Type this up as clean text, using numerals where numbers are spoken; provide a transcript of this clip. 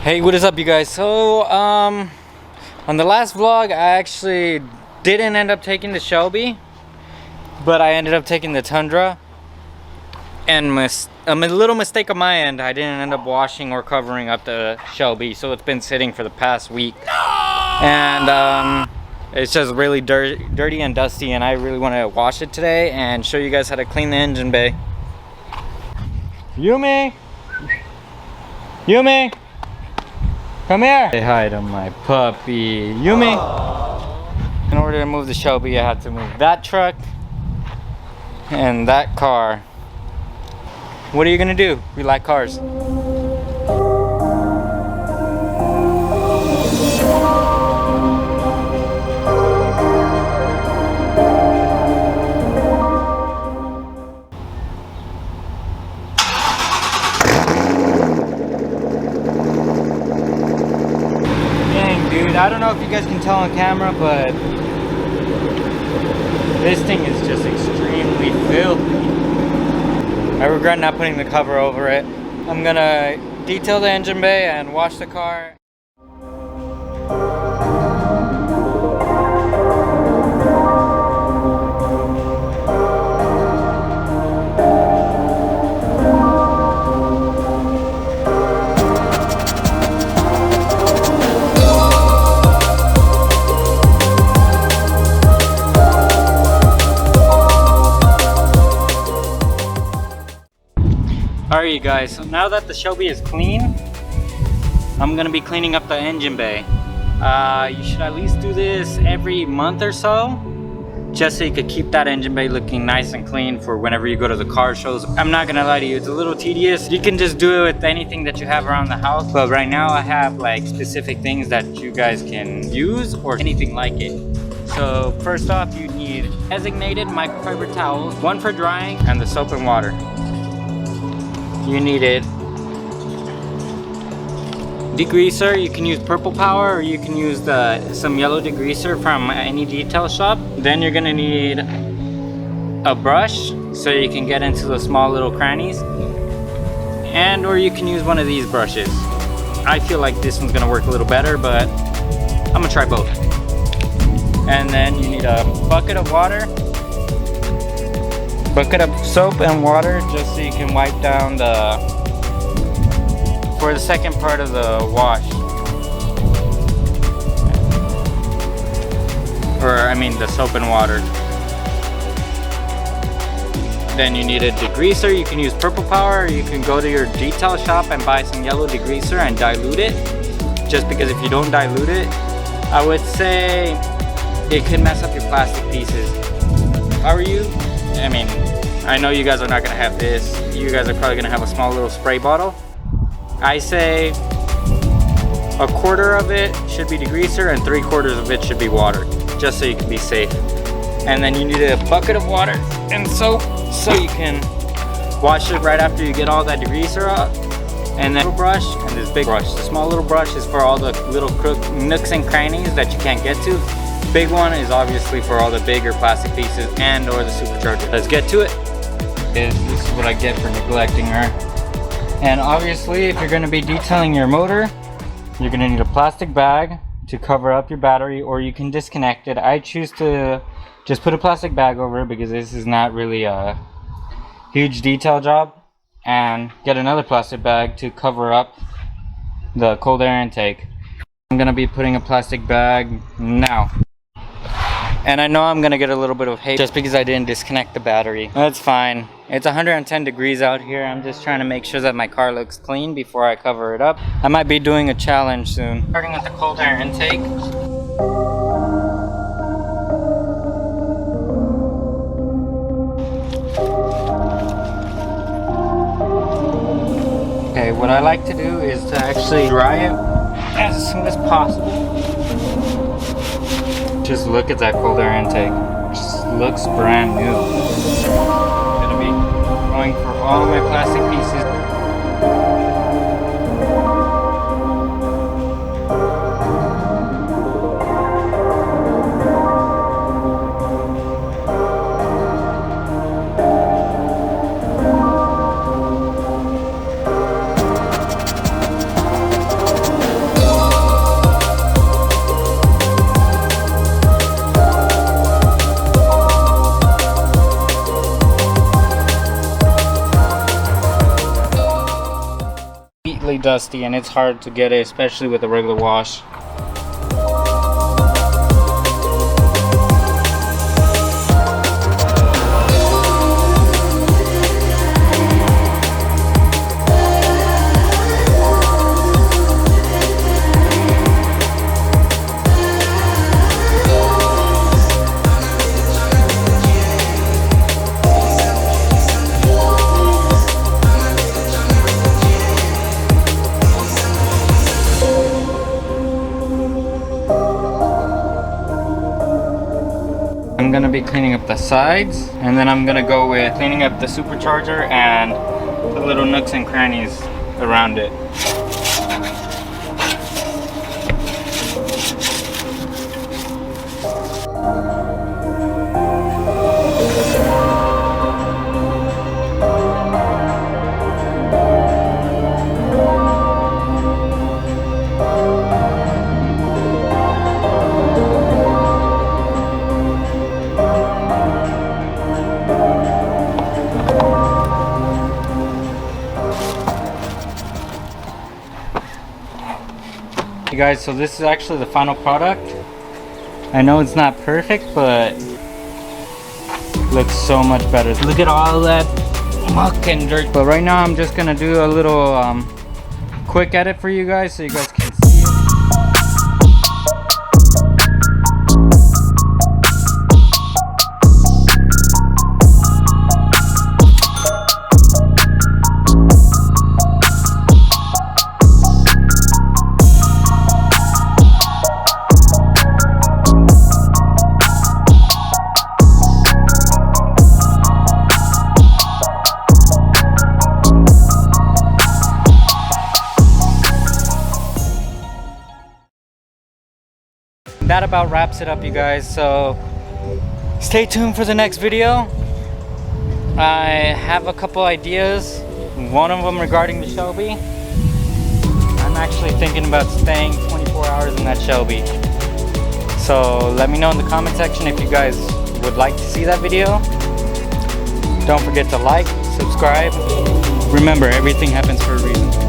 Hey, what is up, you guys? So, on the last vlog, I actually didn't end up taking the Shelby, but I ended up taking the Tundra. And a little mistake on my end, I didn't end up washing or covering up the Shelby, so it's been sitting for the past week. And it's just really dirty and dusty, and I really want to wash it today and show you guys how to clean the engine bay. Yumi! Yumi! Come here! Say hi to my puppy, Yumi! In order to move the Shelby, I had to move that truck and that car. What are you gonna do? We like cars. I don't know if you guys can tell on camera, but this thing is just extremely filthy. I regret not putting the cover over it. I'm gonna detail the engine bay and wash the car. Alright, you guys, so now that the Shelby is clean, I'm gonna be cleaning up the engine bay. You should at least do this every month or so, just so you could keep that engine bay looking nice and clean for whenever you go to the car shows. I'm not gonna lie to you, it's a little tedious. You can just do it with anything that you have around the house, but right now I have like specific things that you guys can use or anything like it. So first off, you need designated microfiber towels, one for drying, and the soap and water. You needed degreaser. You can use Purple Power, or you can use some yellow degreaser from any detail shop. Then you're gonna need a brush so you can get into the small little crannies, and or you can use one of these brushes. I feel like this one's gonna work a little better, but I'm gonna try both. And then you need a bucket of water, bucket of soap and water, just so you can wipe down for the second part of the wash. Or I mean the soap and water. Then you need a degreaser. You can use Purple Power, or you can go to your detail shop and buy some yellow degreaser and dilute it. Just because if you don't dilute it, I would say it could mess up your plastic pieces. How are you? I mean, I know you guys are not gonna have this. You guys are probably gonna have a small little spray bottle. I say a quarter of it should be degreaser and 3/4 of it should be water, just so you can be safe. And then you need a bucket of water and soap so you can wash it right after you get all that degreaser out. And then a brush and this big brush. The small little brush is for all the little nooks and crannies that you can't get to. Big one is obviously for all the bigger plastic pieces and or the supercharger. Let's get to it. This is what I get for neglecting her. And obviously, if you're going to be detailing your motor, you're going to need a plastic bag to cover up your battery, or you can disconnect it. I choose to just put a plastic bag over it because this is not really a huge detail job, and get another plastic bag to cover up the cold air intake. I'm going to be putting a plastic bag now. And I know I'm gonna get a little bit of hate just because I didn't disconnect the battery. That's fine. It's 110 degrees out here. I'm just trying to make sure that my car looks clean before I cover it up. I might be doing a challenge soon. Starting with the cold air intake. Okay, what I like to do is to actually dry it as soon as possible. Just look at that cold air intake. It just looks brand new. I'm gonna be going for all my plastic pieces. dusty and it's hard to get it, especially with a regular wash. I'm gonna be cleaning up the sides, and then I'm gonna go with cleaning up the supercharger and the little nooks and crannies around it. You guys, so this is actually the final product. I know it's not perfect, but looks so much better. Look at all that muck and dirt. But right now I'm just gonna do a little quick edit for you guys so you guys can see it. That about wraps it up, you guys, so stay tuned for the next video. I have a couple ideas, one of them regarding the Shelby. I'm actually thinking about staying 24 hours in that Shelby, so let me know in the comment section if you guys would like to see that video. Don't forget to like, subscribe. Remember, everything happens for a reason.